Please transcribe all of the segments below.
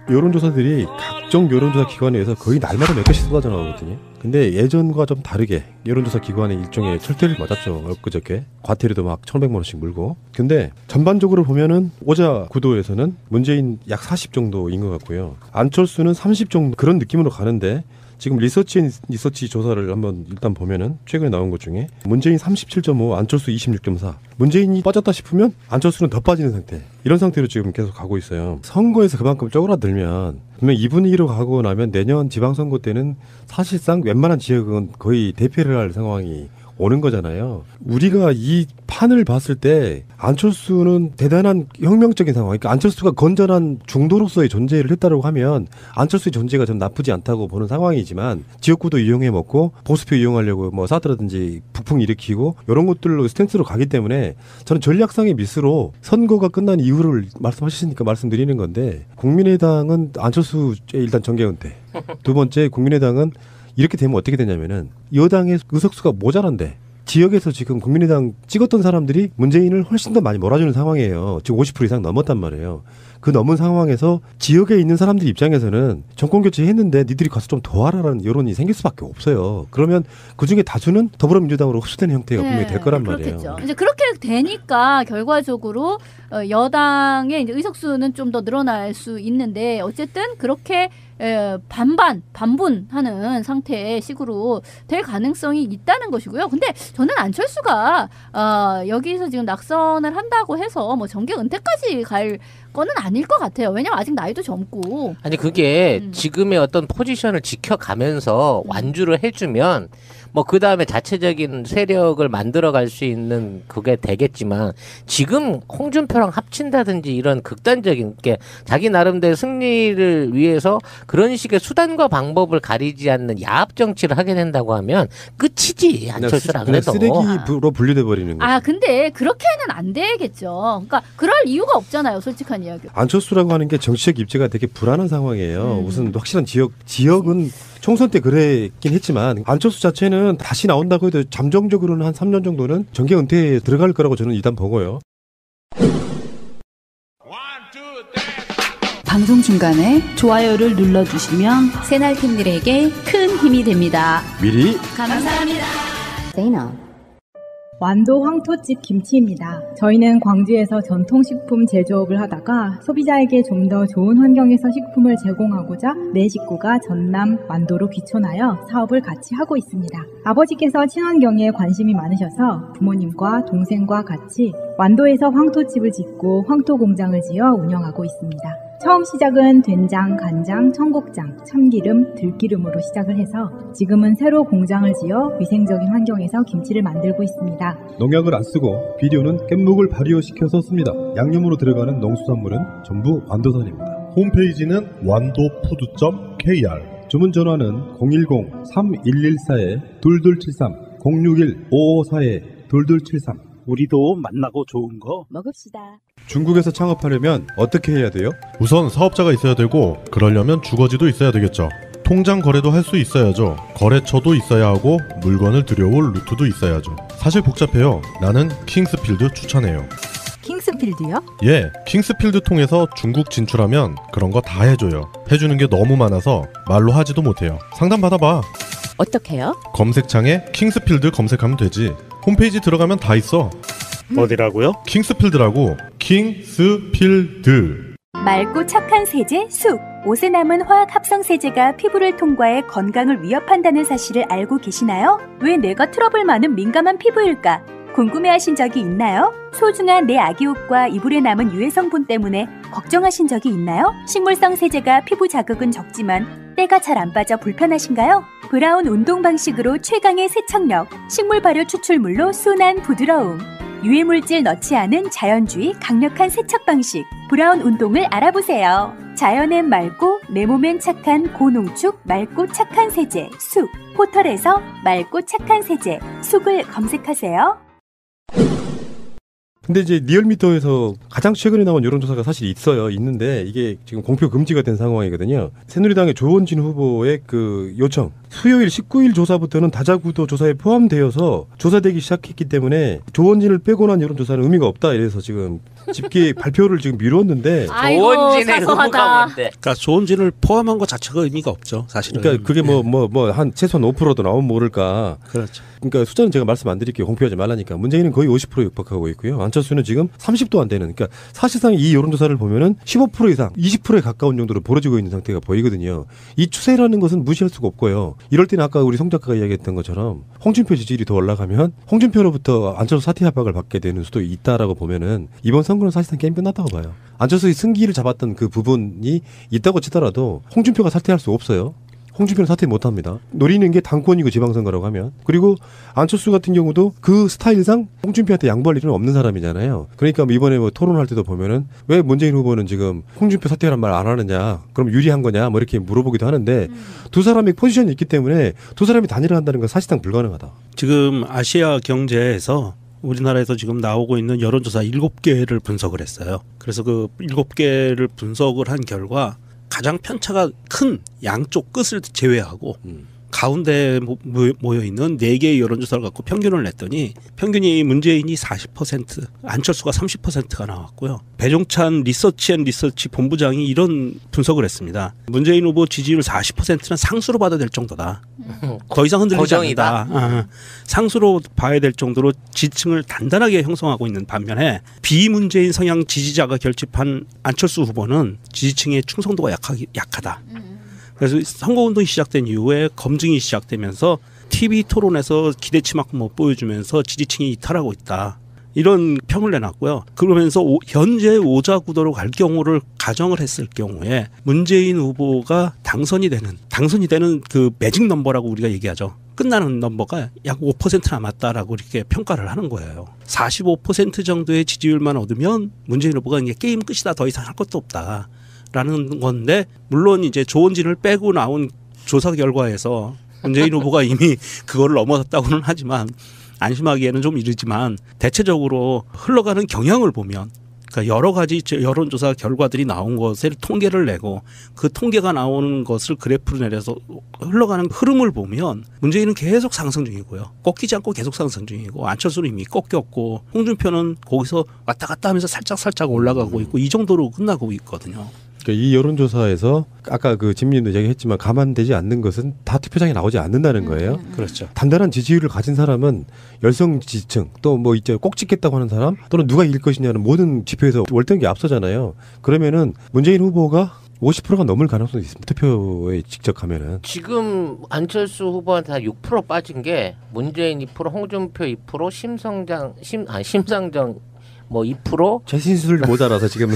여론조사들이 각종 여론조사 기관에서 거의 날마다 몇 개씩 쏟아져 나오거든요. 근데 예전과 좀 다르게 여론조사 기관의 일종의 철퇴를 맞았죠. 엊그저께 과태료도 막 1,100만 원씩 물고. 근데 전반적으로 보면은 오자 구도에서는 문재인 약 40 정도인 것 같고요. 안철수는 30 정도 그런 느낌으로 가는데 지금 리서치 조사를 한번 일단 보면은 최근에 나온 것 중에 문재인 37.5, 안철수 26.4. 문재인이 빠졌다 싶으면 안철수는 더 빠지는 상태. 이런 상태로 지금 계속 가고 있어요. 선거에서 그만큼 쪼그라들면 분명 이 분위기로 가고 나면 내년 지방선거 때는 사실상 웬만한 지역은 거의 대패를 할 상황이 오는 거잖아요. 우리가 이 판을 봤을 때 안철수는 대단한 혁명적인 상황. 그러니까 안철수가 건전한 중도로서의 존재를 했다고 하면 안철수의 존재가 좀 나쁘지 않다고 보는 상황이지만 지역구도 이용해 먹고 보수표 이용하려고 뭐 사드라든지 북풍 일으키고 이런 것들로 스탠스로 가기 때문에 저는 전략상의 미스로 선거가 끝난 이유를 말씀하셨으니까 말씀드리는 건데 국민의당은 안철수 일단 정계 은퇴. 두 번째 국민의당은 이렇게 되면 어떻게 되냐면은 여당의 의석수가 모자란데 지역에서 지금 국민의당 찍었던 사람들이 문재인을 훨씬 더 많이 몰아주는 상황이에요. 지금 50% 이상 넘었단 말이에요. 그 넘은 상황에서 지역에 있는 사람들 입장에서는 정권 교체했는데 니들이 가서 좀 도와라라는 여론이 생길 수밖에 없어요. 그러면 그중에 다수는 더불어민주당으로 흡수되는 형태가 분명히 될 거란 말이에요. 그렇겠죠. 이제 그렇게 되니까 결과적으로 여당의 이제 의석수는 좀 더 늘어날 수 있는데 어쨌든 그렇게 반분하는 상태의 식으로 될 가능성이 있다는 것이고요. 근데 저는 안철수가 여기서 지금 낙선을 한다고 해서 뭐 정계 은퇴까지 갈 거는 아닐 것 같아요. 왜냐면 아직 나이도 젊고. 아니 그게 지금의 어떤 포지션을 지켜가면서 완주를 해주면 뭐 그 다음에 자체적인 세력을 만들어갈 수 있는 그게 되겠지만 지금 홍준표랑 합친다든지 이런 극단적인 게 자기 나름대로 승리를 위해서 그런 식의 수단과 방법을 가리지 않는 야합 정치를 하게 된다고 하면 끝이지. 안철수랑 그래도 쓰레기로 분류돼 버리는 거죠. 근데 그렇게는 안 되겠죠. 그러니까 그럴 이유가 없잖아요. 솔직한 이야기. 안철수라고 하는 게 정치적 입지가 되게 불안한 상황이에요. 무슨 확실한 지역은 총선 때 그랬긴 했지만 안철수 자체는 다시 나온다고 해도 잠정적으로는 한 3년 정도는 정계 은퇴에 들어갈 거라고 저는 일단 보고요. 방송 중간에 좋아요를 눌러주시면 새날팀들에게 큰 힘이 됩니다. 미리 감사합니다. 완도 황토집 김치입니다. 저희는 광주에서 전통식품 제조업을 하다가 소비자에게 좀 더 좋은 환경에서 식품을 제공하고자 내 식구가 전남 완도로 귀촌하여 사업을 같이 하고 있습니다. 아버지께서 친환경에 관심이 많으셔서 부모님과 동생과 같이 완도에서 황토집을 짓고 황토공장을 지어 운영하고 있습니다. 처음 시작은 된장, 간장, 청국장, 참기름, 들기름으로 시작을 해서 지금은 새로 공장을 지어 위생적인 환경에서 김치를 만들고 있습니다. 농약을 안 쓰고 비료는 깻묵을 발효시켜서 씁니다. 양념으로 들어가는 농수산물은 전부 완도산입니다. 홈페이지는 완도푸드.kr. 주문 전화는 010-3114-2273, 061-554-2273. 우리도 만나고 좋은 거 먹읍시다. 중국에서 창업하려면 어떻게 해야 돼요? 우선 사업자가 있어야 되고 그러려면 주거지도 있어야 되겠죠. 통장 거래도 할 수 있어야죠. 거래처도 있어야 하고 물건을 들여올 루트도 있어야죠. 사실 복잡해요. 나는 킹스필드 추천해요. 킹스필드요? 예, 킹스필드 통해서 중국 진출하면 그런 거 다 해줘요. 해주는 게 너무 많아서 말로 하지도 못해요. 상담 받아봐. 어떻게요? 검색창에 킹스필드 검색하면 되지. 홈페이지 들어가면 다 있어. 어디라고요? 킹스필드라고. 킹스필드. 맑고 착한 세제 쑥. 옷에 남은 화학 합성 세제가 피부를 통과해 건강을 위협한다는 사실을 알고 계시나요? 왜 내가 트러블 많은 민감한 피부일까? 궁금해하신 적이 있나요? 소중한 내 아기 옷과 이불에 남은 유해 성분 때문에 걱정하신 적이 있나요? 식물성 세제가 피부 자극은 적지만 때가 잘 안 빠져 불편하신가요? 브라운 운동 방식으로 최강의 세척력, 식물 발효 추출물로 순한 부드러움, 유해물질 넣지 않은 자연주의 강력한 세척 방식, 브라운 운동을 알아보세요. 자연엔 맑고 내 몸엔 착한 고농축 맑고 착한 세제 쑥. 포털에서 맑고 착한 세제 쑥을 검색하세요. 근데 이제 리얼미터에서 가장 최근에 나온 여론조사가 사실 있는데 이게 지금 공표 금지가 된 상황이거든요. 새누리당의 조원진 후보의 그 요청, 수요일 19일 조사부터는 다자구도 조사에 포함되어서 조사되기 시작했기 때문에 조원진을 빼고 난 여론조사는 의미가 없다 이래서 지금 집계 발표를 지금 미뤘는데 조원진의 의무가 뭔데? 그러니까 조원진을 포함한 것 자체가 의미가 없죠, 사실은. 그러니까 그게 뭐 한 최소한 5%도 나오면 모를까. 그렇죠. 그러니까 숫자는 제가 말씀 안 드릴게요. 공표하지 말라니까. 문재인은 거의 50% 육박하고 있고요. 안철수는 지금 30도 안 되는. 그러니까 사실상 이 여론조사를 보면은 15% 이상, 20%에 가까운 정도로 벌어지고 있는 상태가 보이거든요. 이 추세라는 것은 무시할 수가 없고요. 이럴 때는 아까 우리 송 작가가 이야기했던 것처럼 홍준표 지지율이 더 올라가면 홍준표로부터 안철수 사퇴 압박을 받게 되는 수도 있다라고 보면은 이번 선거는 사실상 게임 끝났다고 봐요. 안철수의 승기를 잡았던 그 부분이 있다고 치더라도 홍준표가 사퇴할 수 없어요. 홍준표는 사퇴 못합니다. 노리는 게 당권이고 지방선거라고 하면. 그리고 안철수 같은 경우도 그 스타일상 홍준표한테 양보할 일은 없는 사람이잖아요. 그러니까 이번에 뭐 토론할 때도 보면은 왜 문재인 후보는 지금 홍준표 사퇴라는 말 안 하느냐, 그럼 유리한 거냐 뭐 이렇게 물어보기도 하는데 두 사람의 포지션이 있기 때문에 두 사람이 단일화 한다는 건 사실상 불가능하다. 지금 아시아 경제에서 우리나라에서 지금 나오고 있는 여론조사 7개를 분석을 했어요. 그래서 그 7개를 분석을 한 결과 가장 편차가 큰 양쪽 끝을 제외하고 가운데 모여있는 4개의 여론조사를 갖고 평균을 냈더니 평균이 문재인이 40%, 안철수가 30%가 나왔고요. 배종찬 리서치 본부장이 이런 분석을 했습니다. 문재인 후보 지지율 40%는 상수로 봐도 될 정도다. 더 이상 흔들리지 않는다. 상수로 봐야 될 정도로 지지층을 단단하게 형성하고 있는 반면에 비문재인 성향 지지자가 결집한 안철수 후보는 지지층의 충성도가 약하다. 그래서 선거운동이 시작된 이후에 검증이 시작되면서 TV 토론에서 기대치만큼 못 보여주면서 지지층이 이탈하고 있다. 이런 평을 내놨고요. 그러면서 현재 오자구도로 갈 경우를 가정을 했을 경우에 문재인 후보가 당선이 되는 그 매직 넘버라고 우리가 얘기하죠. 끝나는 넘버가 약 5% 남았다라고 이렇게 평가를 하는 거예요. 45% 정도의 지지율만 얻으면 문재인 후보가 이게 게임 끝이다, 더 이상 할 것도 없다. 라는 건데, 물론 이제 조원진을 빼고 나온 조사 결과에서 문재인 후보가 이미 그걸 넘어섰다고는 하지만 안심하기에는 좀 이르지만 대체적으로 흘러가는 경향을 보면, 그러니까 여러 가지 여론조사 결과들이 나온 것을 통계를 내고 그 통계가 나오는 것을 그래프로 내려서 흘러가는 흐름을 보면 문재인은 계속 상승 중이고요. 꺾이지 않고 계속 상승 중이고, 안철수는 이미 꺾였고, 홍준표는 거기서 왔다 갔다 하면서 살짝 올라가고 있고, 이 정도로 끝나고 있거든요. 그러니까 이 여론조사에서 아까 그 진민도 얘기했지만 감안되지 않는 것은 다 투표장에 나오지 않는다는 거예요. 그렇죠. 단단한 지지율을 가진 사람은 열성 지지층 또 뭐 이제 꼭 찍겠다고 하는 사람 또는 누가 이길 것이냐는 모든 지표에서 월등히 앞서잖아요. 그러면은 문재인 후보가 50%가 넘을 가능성이 있습니다. 투표에 직접 가면은. 지금 안철수 후보한테 한 6% 빠진 게 문재인 2%, 홍준표 2%, 심상정 뭐 2%? 제 신술 모자라서 지금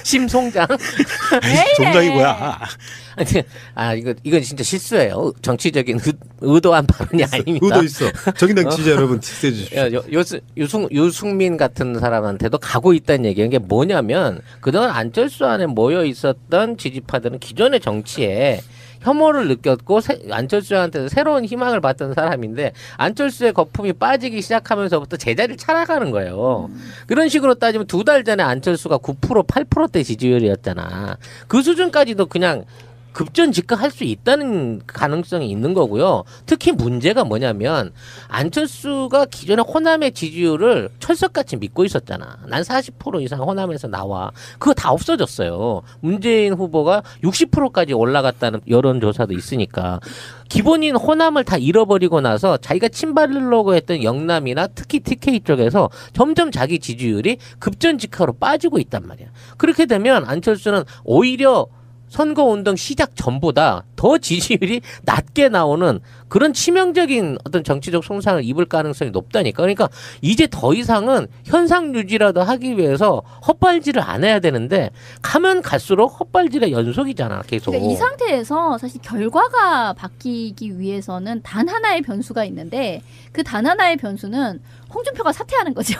심송장. 종장이 뭐야? 이건 진짜 실수예요. 정치적인 의도한 발언이 아닙니다. 의도 있어. 정의당 지지자 여러분 틱스해 주십시오. 유승민 같은 사람한테도 가고 있다는 얘기예요. 이게 뭐냐면 그동안 안철수 안에 모여 있었던 지지파들은 기존의 정치에 혐오를 느꼈고 안철수한테 새로운 희망을 받던 사람인데 안철수의 거품이 빠지기 시작하면서부터 제자리를 찾아가는 거예요. 그런 식으로 따지면 2달 전에 안철수가 9% 8%대 지지율이었잖아. 그 수준까지도 그냥 급전 직가할 수 있다는 가능성이 있는 거고요. 특히 문제가 뭐냐면 안철수가 기존의 호남의 지지율을 철석같이 믿고 있었잖아. 난 40% 이상 호남에서 나와. 그거 다 없어졌어요. 문재인 후보가 60%까지 올라갔다는 여론조사도 있으니까. 기본인 호남을 다 잃어버리고 나서 자기가 침발르려고 했던 영남이나 특히 TK 쪽에서 점점 자기 지지율이 급전직하로 빠지고 있단 말이야. 그렇게 되면 안철수는 오히려 선거운동 시작 전보다 더 지지율이 낮게 나오는 그런 치명적인 어떤 정치적 손상을 입을 가능성이 높다니까. 그러니까 이제 더 이상은 현상 유지라도 하기 위해서 헛발질을 안 해야 되는데 가면 갈수록 헛발질의 연속이잖아, 계속. 그러니까 이 상태에서 사실 결과가 바뀌기 위해서는 단 하나의 변수가 있는데 그 단 하나의 변수는 홍준표가 사퇴하는 거죠.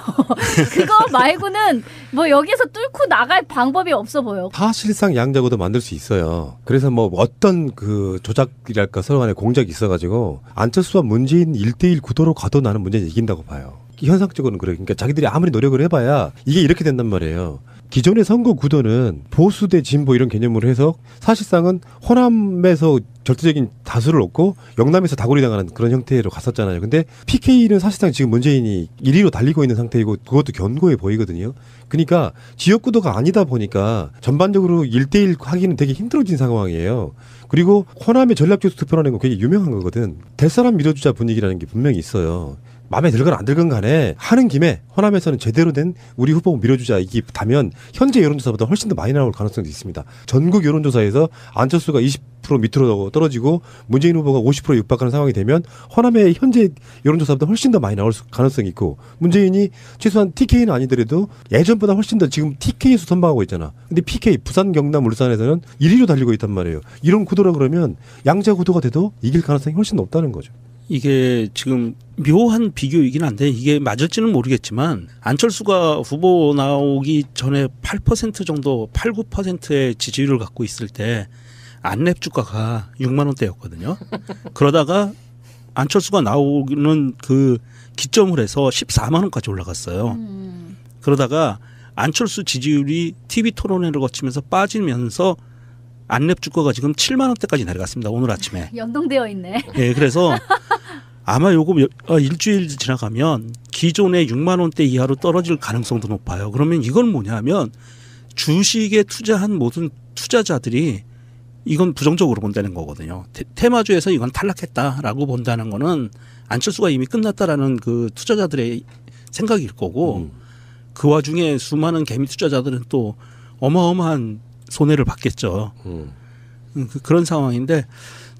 그거 말고는 뭐 여기서 뚫고 나갈 방법이 없어 보여. 사실상 양자구도 만들 수 있어요. 그래서 뭐 어떤 그 조작이랄까 서로 간에 공작이 있어가지고 안철수와 문재인 1대1 구도로 가도 나는 문재인이 이긴다고 봐요. 현상적으로는 그래요. 그러니까 자기들이 아무리 노력을 해봐야 이게 이렇게 된단 말이에요. 기존의 선거 구도는 보수 대 진보 이런 개념으로 해서 사실상은 호남에서 절대적인 다수를 얻고 영남에서 다구리 당하는 그런 형태로 갔었잖아요. 근데 PK는 사실상 지금 문재인이 1위로 달리고 있는 상태이고 그것도 견고해 보이거든요. 그러니까 지역 구도가 아니다 보니까 전반적으로 1대1 하기는 되게 힘들어진 상황이에요. 그리고 호남의 전략적 투표라는 거 굉장히 유명한 거거든. 될 사람 밀어주자 분위기라는 게 분명히 있어요. 마음에 들건 안 들건 간에 하는 김에 호남에서는 제대로 된 우리 후보 밀어주자 이게 다면 현재 여론조사보다 훨씬 더 많이 나올 가능성도 있습니다. 전국 여론조사에서 안철수가 20% 밑으로 떨어지고 문재인 후보가 50% 육박하는 상황이 되면 호남의 현재 여론조사보다 훨씬 더 많이 나올 가능성이 있고 문재인이 최소한 TK는 아니더라도 예전보다 훨씬 더 지금 TK에서 선방하고 있잖아. 근데 PK 부산 경남 울산에서는 1위로 달리고 있단 말이에요. 이런 구도라 그러면 양자 구도가 돼도 이길 가능성이 훨씬 높다는 거죠. 이게 지금 묘한 비교이긴 한데 이게 맞을지는 모르겠지만 안철수가 후보 나오기 전에 8% 정도 8, 9%의 지지율을 갖고 있을 때 안랩 주가가 6만 원대였거든요. 그러다가 안철수가 나오는 그 기점을 해서 14만 원까지 올라갔어요. 그러다가 안철수 지지율이 TV 토론회를 거치면서 빠지면서 안랩 주가가 지금 7만 원대까지 내려갔습니다. 오늘 아침에. 연동되어 있네. 네, 그래서 아마 요거 일주일 지나가면 기존의 6만 원대 이하로 떨어질 가능성도 높아요. 그러면 이건 뭐냐면 주식에 투자한 모든 투자자들이 이건 부정적으로 본다는 거거든요. 테마주에서 이건 탈락했다라고 본다는 거는 안철수가 이미 끝났다라는 그 투자자들의 생각일 거고 그 와중에 수많은 개미 투자자들은 또 어마어마한 손해를 받겠죠. 그런 상황인데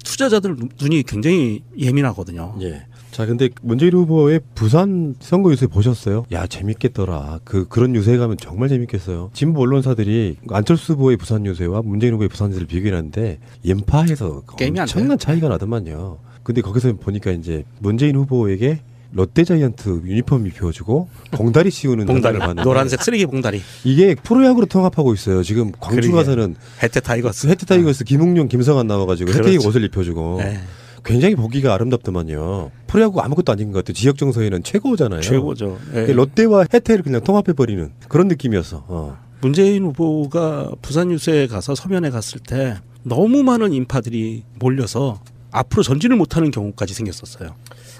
투자자들 눈이 굉장히 예민하거든요. 예. 자, 근데 문재인 후보의 부산 선거 유세 보셨어요? 야, 재밌겠더라. 그런 유세에 가면 정말 재밌겠어요. 진보 언론사들이 안철수 후보의 부산 유세와 문재인 후보의 부산 유세를 비교해놨는데 연파해서 엄청난 차이가 나더만요. 근데 거기서 보니까 이제 문재인 후보에게 롯데자이언트 유니폼 입혀주고 봉다리 씌우는 봉다리 봤는데 노란색 쓰레기 봉다리 이게 프로야구로 통합하고 있어요. 지금 광주 가서는 혜태 타이거스 김웅룡 김성환 나와가지고 혜태 옷을 입혀주고 네. 굉장히 보기가 아름답더만요. 프로야구 아무것도 아닌 것 같아요. 지역 정서에는 최고잖아요. 최고죠. 네. 롯데와 혜태를 그냥 통합해버리는 그런 느낌이었어. 문재인 후보가 부산 유세에 가서 서면에 갔을 때 너무 많은 인파들이 몰려서 앞으로 전진을 못하는 경우까지 생겼었어요.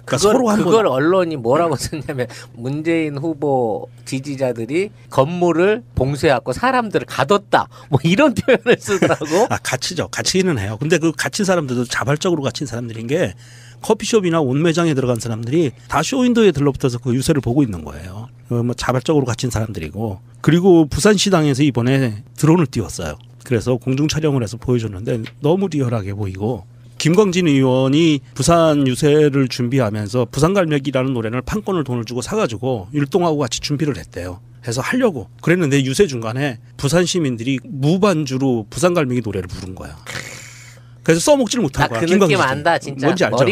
그걸 언론이 뭐라고 썼냐면 문재인 후보 지지자들이 건물을 봉쇄하고 사람들을 가뒀다 뭐 이런 표현을 쓰더라고. 가치죠. 가치는 해요. 근데 그 갇힌 사람들도 자발적으로 갇힌 사람들인 게 커피숍이나 옷 매장에 들어간 사람들이 다 쇼윈도에 들러붙어서 그 유세를 보고 있는 거예요. 뭐 자발적으로 갇힌 사람들이고 그리고 부산시당에서 이번에 드론을 띄웠어요. 그래서 공중 촬영을 해서 보여줬는데 너무 리얼하게 보이고 김광진 의원이 부산 유세를 준비하면서 부산갈매기라는 노래를 판권을 돈을 주고 사가지고 율동하고 같이 준비를 했대요. 해서 하려고 그랬는데 유세 중간에 부산 시민들이 무반주로 부산갈매기 노래를 부른 거야. 그래서 써먹지를 못한 거야. 그 느낌 안다 진짜. 뭔지 알죠?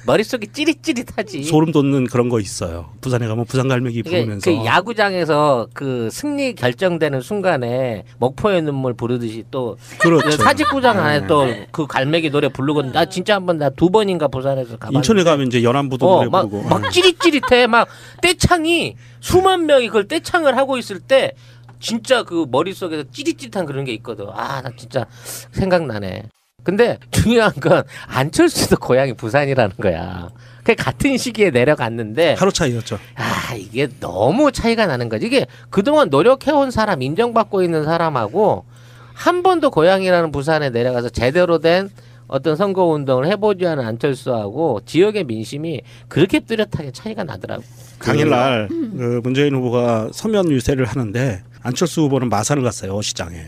머릿속이 찌릿찌릿하지. 소름 돋는 그런 거 있어요. 부산에 가면 부산갈매기 부르면서. 그 야구장에서 그 승리 결정되는 순간에 목포의 눈물 부르듯이 또 그렇죠. 사직구장 안에 또 그 갈매기 노래 부르고 나 진짜 한번 나 2번인가 부산에서 가봤는데 인천에 가면 이제 연안부도 노래 부르고 막 찌릿찌릿해. 막 떼창이 수만 명이 그걸 떼창을 하고 있을 때 진짜 그 머릿속에서 찌릿찌릿한 그런 게 있거든. 아, 나 진짜 생각나네. 근데 중요한 건 안철수도 고향이 부산이라는 거야. 그 같은 시기에 내려갔는데 하루 차이였죠. 아, 이게 너무 차이가 나는 거지. 이게 그동안 노력해온 사람, 인정받고 있는 사람하고 한 번도 고향이라는 부산에 내려가서 제대로 된 어떤 선거운동을 해보지 않은 안철수하고 지역의 민심이 그렇게 뚜렷하게 차이가 나더라고. 당일날 그 문재인 후보가 서면 유세를 하는데 안철수 후보는 마산을 갔어요. 어시장에.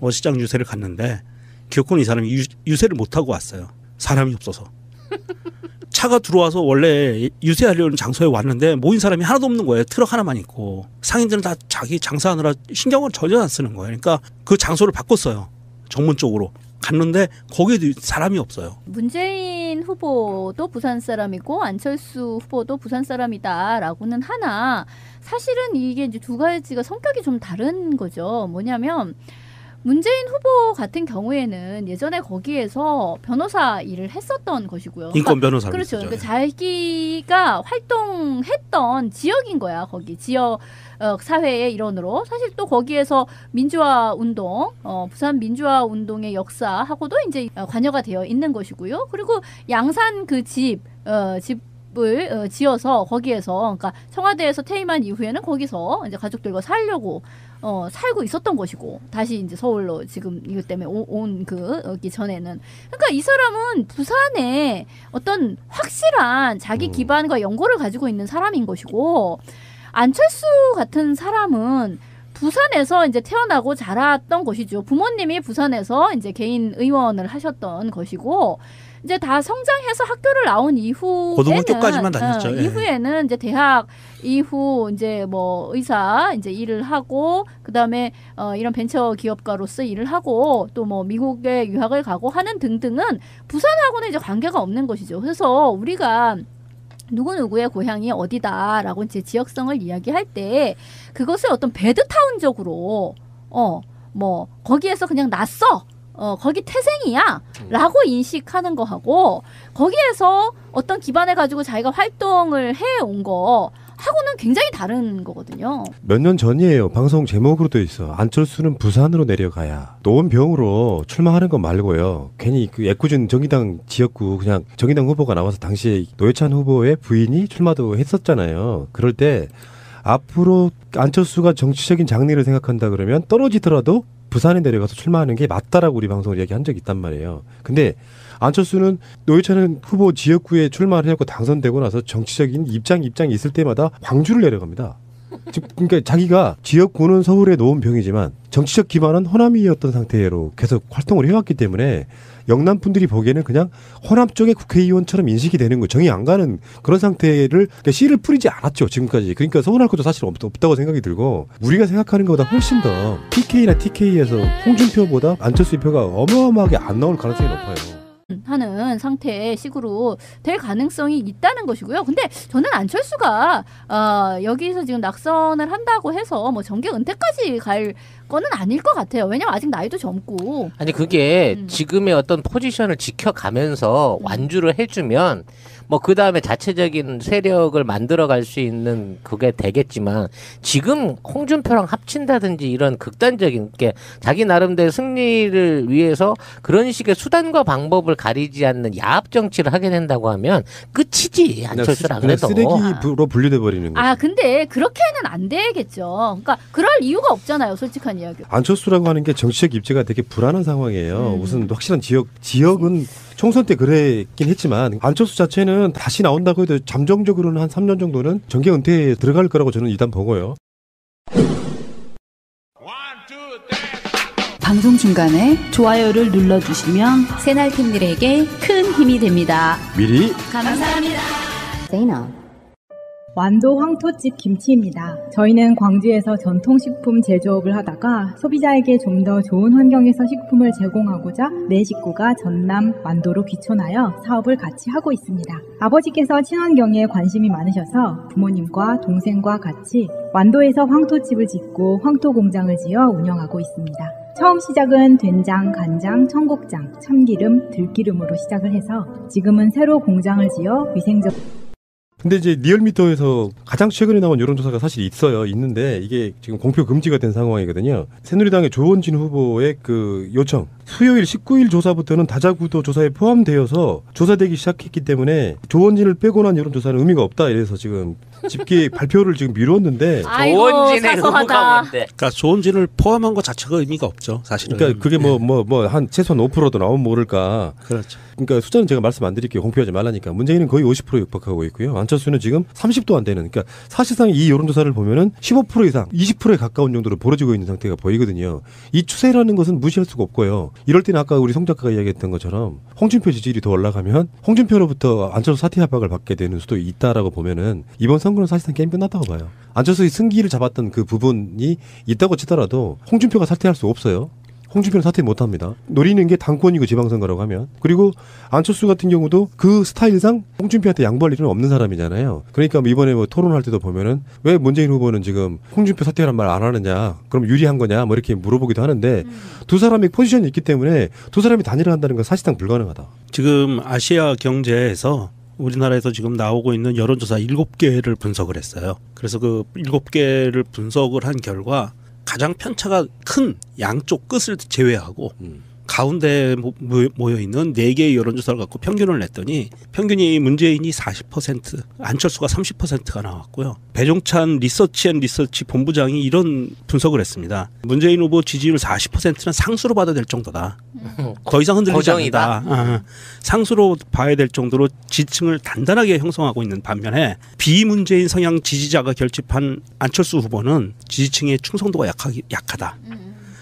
어시장 유세를 갔는데 기어코는 이 사람이 유세를 못하고 왔어요. 사람이 없어서. 차가 들어와서 원래 유세하려는 장소에 왔는데 모인 사람이 하나도 없는 거예요. 트럭 하나만 있고. 상인들은 다 자기 장사하느라 신경을 전혀 안 쓰는 거예요. 그러니까 그 장소를 바꿨어요. 정문 쪽으로. 갔는데 거기에도 사람이 없어요. 문재인 후보도 부산 사람이고 안철수 후보도 부산 사람이다라고는 하나 사실은 이게 이제 두 가지가 성격이 좀 다른 거죠. 뭐냐면 문재인 후보 같은 경우에는 예전에 거기에서 변호사 일을 했었던 것이고요. 인권 변호사. 그렇죠. 그러니까 자기가 활동했던 지역인 거야. 거기 지역 사회의 일원으로. 사실 또 거기에서 민주화 운동, 부산 민주화 운동의 역사하고도 이제 관여가 되어 있는 것이고요. 그리고 양산 그 집을 지어서 거기에서, 그러니까 청와대에서 퇴임한 이후에는 거기서 이제 가족들과 살려고 살고 있었던 것이고, 다시 이제 서울로 지금 이것 때문에 온 그 전에는. 그러니까 이 사람은 부산에 어떤 확실한 자기 기반과 연고를 가지고 있는 사람인 것이고, 안철수 같은 사람은 부산에서 이제 태어나고 자랐던 것이죠. 부모님이 부산에서 이제 개인 의원을 하셨던 것이고, 이제 다 성장해서 학교를 나온 이후에는 고등부 쪽까지만 다녔죠. 이후에는 이제 대학 이후 이제 뭐 의사 이제 일을 하고, 그다음에 이런 벤처 기업가로서 일을 하고, 또 뭐 미국에 유학을 가고 하는 등등은 부산하고는 이제 관계가 없는 것이죠. 그래서 우리가 누구누구의 고향이 어디다라고 이제 지역성을 이야기할 때 그것을 어떤 배드타운적으로 뭐 거기에서 그냥 났어. 거기 태생이야 라고 인식하는 거하고, 거기에서 어떤 기반을 가지고 자기가 활동을 해온 거 하고는 굉장히 다른 거거든요. 몇 년 전이에요. 방송 제목으로 돼 있어. 안철수는 부산으로 내려가야. 노원병으로 출마하는 거 말고요. 괜히 그 애꿎은 정의당 지역구 그냥 정의당 후보가 나와서 당시에 노회찬 후보의 부인이 출마도 했었잖아요. 그럴 때 앞으로 안철수가 정치적인 장래를 생각한다 그러면 떨어지더라도 부산에 내려가서 출마하는 게 맞다라고 우리 방송을 얘기한 적이 있단 말이에요. 근데 안철수는 노회찬 후보 지역구에 출마를 해갖고 당선되고 나서 정치적인 입장이 있을 때마다 광주를 내려갑니다. 그러니까 자기가 지역구는 서울의 노원병이지만 정치적 기반은 호남이었던 상태로 계속 활동을 해왔기 때문에 영남 분들이 보기에는 그냥 호남 쪽의 국회의원처럼 인식이 되는 거, 정이 안 가는 그런 상태를, 그러니까 씨를 뿌리지 않았죠 지금까지. 그러니까 서운할 것도 사실 없다고 생각이 들고, 우리가 생각하는 것보다 훨씬 더 PK나 TK에서 홍준표보다 안철수의 표가 어마어마하게 안 나올 가능성이 높아요. 하는 상태의 식으로 될 가능성이 있다는 것이고요. 근데 저는 안철수가 여기서 지금 낙선을 한다고 해서 뭐 정계 은퇴까지 갈 거는 아닐 것 같아요. 왜냐면 아직 나이도 젊고. 아니 그게 지금의 어떤 포지션을 지켜가면서 완주를 해주면 뭐 그 다음에 자체적인 세력을 만들어갈 수 있는 그게 되겠지만, 지금 홍준표랑 합친다든지 이런 극단적인 게 자기 나름대로 승리를 위해서 그런 식의 수단과 방법을 가리지 않는 야합 정치를 하게 된다고 하면 끝이지. 안철수랑 해도 쓰레기로 분류돼 버리는 거죠. 근데 그렇게는 안 되겠죠. 그러니까 그럴 이유가 없잖아요. 솔직한 이야기. 안철수라고 하는 게 정치적 입지가 되게 불안한 상황이에요. 무슨 확실한 지역은 총선 때 그랬긴 했지만, 안철수 자체는 다시 나온다고 해도 잠정적으로는 한 3년 정도는 정계 은퇴에 들어갈 거라고 저는 일단 보고요. 방송 중간에 좋아요를 눌러주시면 새날팀들에게 큰 힘이 됩니다. 미리 감사합니다. 완도 황토집 김치입니다. 저희는 광주에서 전통식품 제조업을 하다가 소비자에게 좀 더 좋은 환경에서 식품을 제공하고자 네 식구가 전남 완도로 귀촌하여 사업을 같이 하고 있습니다. 아버지께서 친환경에 관심이 많으셔서 부모님과 동생과 같이 완도에서 황토집을 짓고 황토 공장을 지어 운영하고 있습니다. 처음 시작은 된장, 간장, 청국장, 참기름, 들기름으로 시작을 해서 지금은 새로 공장을 지어 위생적. 근데 이제 리얼미터에서 가장 최근에 나온 여론조사가 사실 있는데 이게 지금 공표 금지가 된 상황이거든요. 새누리당의 조원진 후보의 그 요청, 수요일 19일 조사부터는 다자구도 조사에 포함되어서 조사되기 시작했기 때문에 조원진을 빼고 난 여론조사는 의미가 없다, 이래서 지금 집계 발표를 지금 미뤘는데. 조원진의 의무가 뭔데? 그러니까 조원진을 포함한 것 자체가 의미가 없죠, 사실은. 그러니까 그게 한 최소한 5%도 나오면 모를까. 그렇죠. 그러니까 숫자는 제가 말씀 안 드릴게요. 공표하지 말라니까. 문재인은 거의 50% 육박하고 있고요. 안철수는 지금 30도 안 되는. 그러니까 사실상 이 여론조사를 보면은 15% 이상, 20%에 가까운 정도로 벌어지고 있는 상태가 보이거든요. 이 추세라는 것은 무시할 수가 없고요. 이럴 때는 아까 우리 송 작가가 이야기했던 것처럼 홍준표 지지율이 더 올라가면 홍준표로부터 안철수 사퇴 압박을 받게 되는 수도 있다라고 보면은 이번 선거는 사실상 게임 끝났다고 봐요. 안철수의 승기를 잡았던 그 부분이 있다고 치더라도 홍준표가 사퇴할 수 없어요. 홍준표는 사퇴 못합니다. 노리는 게 당권이고 지방선거라고 하면. 그리고 안철수 같은 경우도 그 스타일상 홍준표한테 양보할 일은 없는 사람이잖아요. 그러니까 이번에 뭐 토론할 때도 보면은 왜 문재인 후보는 지금 홍준표 사퇴라는 말 안 하느냐, 그럼 유리한 거냐 뭐 이렇게 물어보기도 하는데 두 사람의 포지션이 있기 때문에 두 사람이 단일화 한다는 건 사실상 불가능하다. 지금 아시아 경제에서 우리나라에서 지금 나오고 있는 여론조사 7개를 분석을 했어요. 그래서 그 7개를 분석을 한 결과 가장 편차가 큰 양쪽 끝을 제외하고 가운데 모여있는 4개의 여론조사를 갖고 평균을 냈더니 평균이 문재인이 40%, 안철수가 30%가 나왔고요. 배종찬 리서치 본부장이 이런 분석을 했습니다. 문재인 후보 지지율 40%는 상수로 봐도 될 정도다. 더 이상 흔들리지 않는다. 상수로 봐야 될 정도로 지층을 단단하게 형성하고 있는 반면에 비문재인 성향 지지자가 결집한 안철수 후보는 지지층의 충성도가 약하다.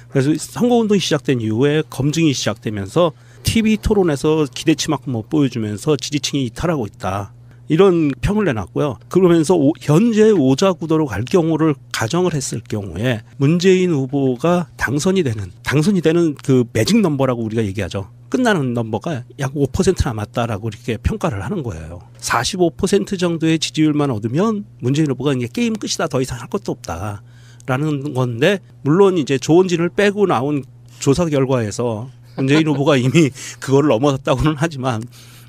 그래서 선거운동이 시작된 이후에 검증이 시작되면서 TV 토론에서 기대치만큼 못 보여주면서 지지층이 이탈하고 있다. 이런 평을 내놨고요. 그러면서 현재 오자구도로 갈 경우를 가정을 했을 경우에 문재인 후보가 당선이 되는 그 매직 넘버라고 우리가 얘기하죠. 끝나는 넘버가 약 5% 남았다라고 이렇게 평가를 하는 거예요. 45% 정도의 지지율만 얻으면 문재인 후보가 이게 게임 끝이다, 더 이상 할 것도 없다. 라는 건데, 물론 이제 조원진을 빼고 나온 조사 결과에서 문재인 후보가 이미 그걸 넘어섰다고는 하지만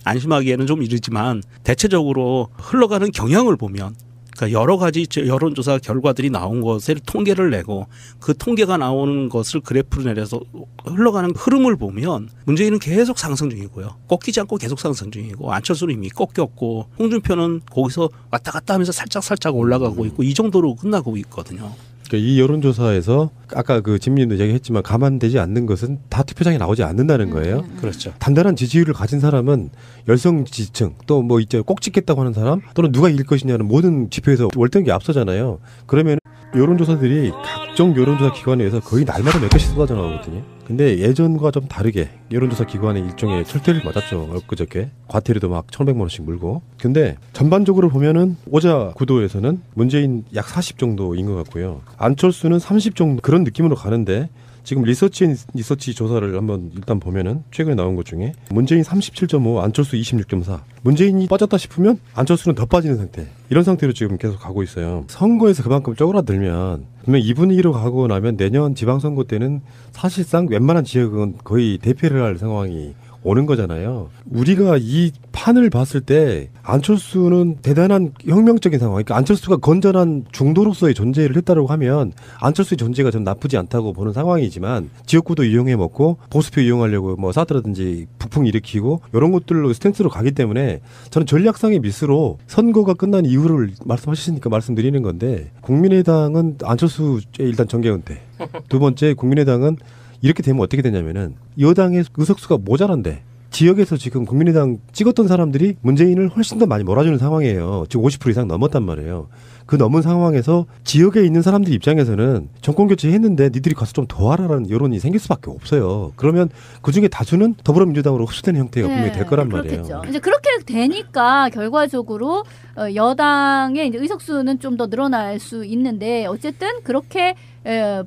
안심하기에는 좀 이르지만 대체적으로 흘러가는 경향을 보면, 그러니까 여러 가지 여론조사 결과들이 나온 것을 통계를 내고 그 통계가 나오는 것을 그래프로 내려서 흘러가는 흐름을 보면 문재인은 계속 상승 중이고요. 꺾이지 않고 계속 상승 중이고, 안철수는 이미 꺾였고, 홍준표는 거기서 왔다 갔다 하면서 살짝 올라가고 있고, 이 정도로 끝나고 있거든요. 이 여론조사에서 아까 그 진민도 얘기했지만 감안되지 않는 것은 다 투표장에 나오지 않는다는 거예요. 그렇죠. 단단한 지지율을 가진 사람은 열성 지지층, 또 뭐 이제 꼭 찍겠다고 하는 사람, 또는 누가 이길 것이냐는 모든 지표에서 월등히 앞서잖아요. 그러면 여론조사들이 각종 여론조사 기관에 의해서 거의 날마다 몇 개씩 쏟아져 나오거든요. 근데 예전과 좀 다르게 여론조사 기관의 일종의 철퇴를 맞았죠. 엊그저께 과태료도 막 1,100만 원씩 물고. 근데 전반적으로 보면은 오자 구도에서는 문재인 약 40 정도인 것 같고요. 안철수는 30 정도, 그런 느낌으로 가는데, 지금 리서치 조사를 한번 일단 보면은 최근에 나온 것 중에 문재인 37.5, 안철수 26.4. 문재인이 빠졌다 싶으면 안철수는 더 빠지는 상태. 이런 상태로 지금 계속 가고 있어요. 선거에서 그만큼 쪼그라들면 분명 이 분위기로 가고 나면 내년 지방선거 때는 사실상 웬만한 지역은 거의 대패를 할 상황이 오는 거잖아요. 우리가 이 판을 봤을 때 안철수는 대단한 혁명적인 상황, 그러니까 안철수가 건전한 중도로서의 존재를 했다고 하면 안철수의 존재가 좀 나쁘지 않다고 보는 상황이지만, 지역구도 이용해 먹고 보수표 이용하려고 뭐 사드라든지 북풍 일으키고 이런 것들로 스탠스로 가기 때문에 저는 전략상의 미스로 선거가 끝난 이유를 말씀하셨으니까 말씀드리는 건데, 국민의당은 안철수의 일단 정계 은퇴, 두 번째 국민의당은 이렇게 되면 어떻게 되냐면은 여당의 의석수가 모자란데 지역에서 지금 국민의당 찍었던 사람들이 문재인을 훨씬 더 많이 몰아주는 상황이에요. 지금 50% 이상 넘었단 말이에요. 그 넘은 상황에서 지역에 있는 사람들 입장에서는 정권 교체했는데 니들이 가서 좀 도와라라는 여론이 생길 수밖에 없어요. 그러면 그중에 다수는 더불어민주당으로 흡수되는 형태가 분명히 될 거란 말이에요. 그렇겠죠. 이제 그렇게 되니까 결과적으로 여당의 이제 의석수는 좀 더 늘어날 수 있는데, 어쨌든 그렇게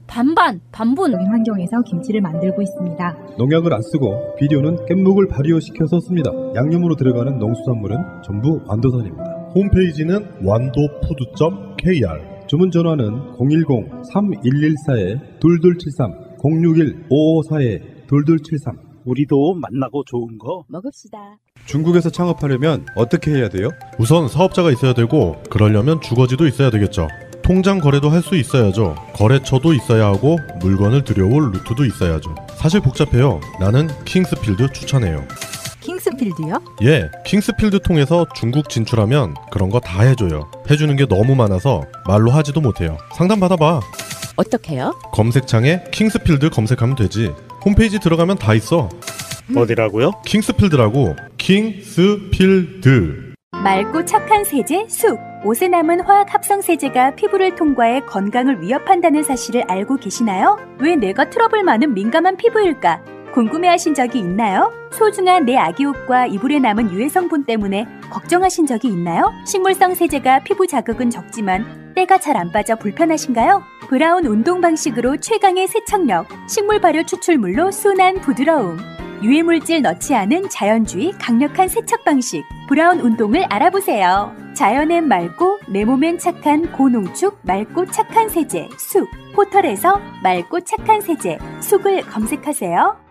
반분 환경에서 김치를 만들고 있습니다. 농약을 안 쓰고 비료는 깻묵을 발효시켜서 씁니다. 양념으로 들어가는 농수산물은 전부 완도산입니다. 홈페이지는 완도푸드.kr. 주문 전화는 010-3114-2273, 061-554-2273. 우리도 만나고 좋은 거 먹읍시다. 중국에서 창업하려면 어떻게 해야 돼요? 우선 사업자가 있어야 되고, 그러려면 주거지도 있어야 되겠죠. 통장 거래도 할 수 있어야죠. 거래처도 있어야 하고 물건을 들여올 루트도 있어야죠. 사실 복잡해요. 나는 킹스필드 추천해요. 킹스필드요? 예, 킹스필드 통해서 중국 진출하면 그런 거 다 해줘요. 해주는 게 너무 많아서 말로 하지도 못해요. 상담 받아봐. 어떻게요? 검색창에 킹스필드 검색하면 되지. 홈페이지 들어가면 다 있어. 어디라고요? 킹스필드라고. 킹스필드. 맑고 착한 세제 쑥. 옷에 남은 화학 합성 세제가 피부를 통과해 건강을 위협한다는 사실을 알고 계시나요? 왜 내가 트러블 많은 민감한 피부일까? 궁금해하신 적이 있나요? 소중한 내 아기 옷과 이불에 남은 유해 성분 때문에 걱정하신 적이 있나요? 식물성 세제가 피부 자극은 적지만 때가 잘 안 빠져 불편하신가요? 브라운 운동 방식으로 최강의 세척력, 식물 발효 추출물로 순한 부드러움, 유해물질 넣지 않은 자연주의 강력한 세척 방식, 브라운 운동을 알아보세요. 자연엔 맑고 내 몸엔 착한 고농축 맑고 착한 세제 쑥, 포털에서 맑고 착한 세제 쑥을 검색하세요.